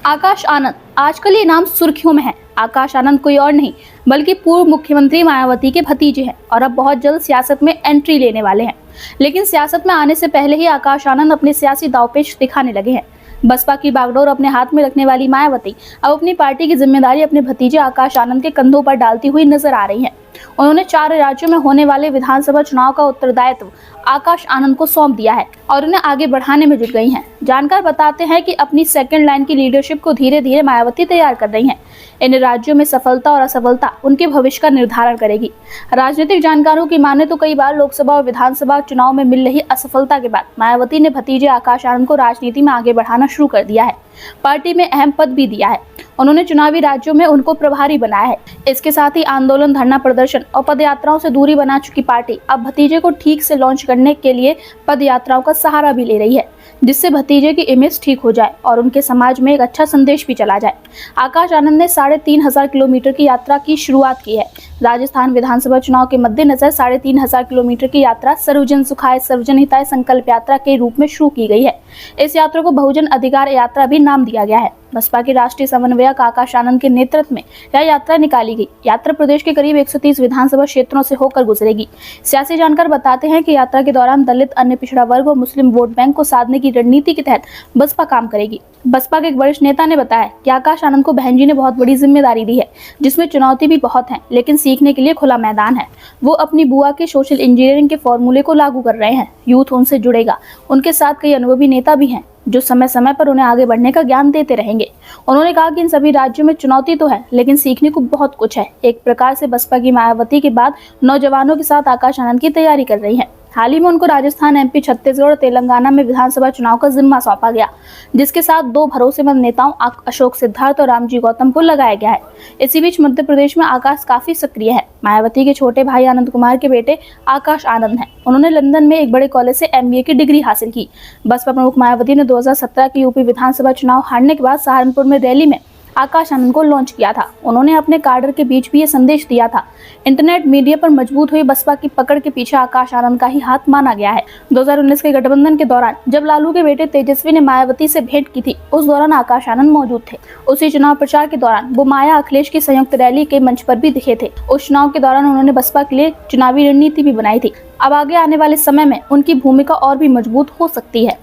आकाश आनंद आजकल ये नाम सुर्खियों में है। आकाश आनंद कोई और नहीं बल्कि पूर्व मुख्यमंत्री मायावती के भतीजे हैं और अब बहुत जल्द सियासत में एंट्री लेने वाले हैं। लेकिन सियासत में आने से पहले ही आकाश आनंद अपने सियासी दांवपेच दिखाने लगे हैं। बसपा की बागडोर अपने हाथ में रखने वाली मायावती अब अपनी पार्टी की जिम्मेदारी अपने भतीजे आकाश आनंद के कंधों पर डालती हुई नजर आ रही हैं। उन्होंने 4 राज्यों में होने वाले विधानसभा चुनाव का उत्तरदायित्व आकाश आनंद को सौंप दिया है और उन्हें आगे बढ़ाने में जुट गई हैं। जानकार बताते हैं कि अपनी सेकंड लाइन की लीडरशिप को धीरे धीरे मायावती तैयार कर रही हैं। इन राज्यों में सफलता और असफलता उनके भविष्य का निर्धारण करेगी। राजनीतिक जानकारों की माने तो कई बार लोकसभा और विधानसभा चुनाव में मिल रही असफलता के बाद मायावती ने भतीजे आकाश आनंद को राजनीति में आगे बढ़ाना शुरू कर दिया है। पार्टी में अहम पद भी दिया है। उन्होंने चुनावी राज्यों में उनको प्रभारी बनाया है। इसके साथ ही आंदोलन, धरना प्रदर्शन और पदयात्राओं से दूरी बना चुकी पार्टी अब भतीजे को ठीक से लॉन्च करने के लिए पदयात्राओं का सहारा भी ले रही है, जिससे भतीजे की इमेज ठीक हो जाए और उनके समाज में एक अच्छा संदेश भी चला जाए। आकाश आनंद ने 3,500 किलोमीटर की यात्रा की शुरुआत की है। राजस्थान विधानसभा चुनाव के मद्देनजर 3,500 किलोमीटर की यात्रा सर्वजन सुखाय सर्वजन हिताय संकल्प यात्रा के रूप में शुरू की गई है। इस यात्रा को बहुजन अधिकार यात्रा भी नाम दिया गया है। बसपा के राष्ट्रीय समन्वयक आकाश आनंद के नेतृत्व में यह यात्रा निकाली गई। यात्रा प्रदेश के करीब 130 विधानसभा क्षेत्रों से होकर गुजरेगी। सियासी जानकार बताते हैं कि यात्रा के दौरान दलित, अन्य पिछड़ा वर्ग और मुस्लिम वोट बैंक को साधने की रणनीति के तहत बसपा काम करेगी। बसपा के एक वरिष्ठ नेता ने बताया कि आकाश आनंद को बहन जी ने बहुत बड़ी जिम्मेदारी दी है, जिसमें चुनौती भी बहुत है, लेकिन सीखने के लिए खुला मैदान है। वो अपनी बुआ के सोशल इंजीनियरिंग के फॉर्मूले को लागू कर रहे हैं। यूथ उनसे जुड़ेगा। उनके साथ कई अनुभवी नेता भी हैं जो समय समय पर उन्हें आगे बढ़ने का ज्ञान देते रहेंगे। उन्होंने कहा कि इन सभी राज्यों में चुनौती तो है, लेकिन सीखने को बहुत कुछ है। एक प्रकार से बसपा की मायावती के बाद नौजवानों के साथ आकाश आनंद की तैयारी कर रही है। हाल ही में उनको राजस्थान, एमपी, छत्तीसगढ़ और तेलंगाना में विधानसभा चुनाव का जिम्मा सौंपा गया, जिसके साथ 2 भरोसेमंद नेताओं अशोक सिद्धार्थ और रामजी गौतम को लगाया गया है। इसी बीच मध्य प्रदेश में आकाश काफी सक्रिय है। मायावती के छोटे भाई आनंद कुमार के बेटे आकाश आनंद हैं। उन्होंने लंदन में एक बड़े कॉलेज से MBA की डिग्री हासिल की। बसपा प्रमुख मायावती ने 2017 के यूपी विधानसभा चुनाव हारने के बाद सहारनपुर में रैली में आकाश आनंद को लॉन्च किया था। उन्होंने अपने काडर के बीच भी ये संदेश दिया था। इंटरनेट मीडिया पर मजबूत हुई बसपा की पकड़ के पीछे आकाश आनंद का ही हाथ माना गया है। 2019 के गठबंधन के दौरान जब लालू के बेटे तेजस्वी ने मायावती से भेंट की थी, उस दौरान आकाश आनंद मौजूद थे। उसी चुनाव प्रचार के दौरान वो माया अखिलेश की संयुक्त रैली के मंच पर भी दिखे थे। उस चुनाव के दौरान उन्होंने बसपा के लिए चुनावी रणनीति भी बनाई थी। अब आगे आने वाले समय में उनकी भूमिका और भी मजबूत हो सकती है।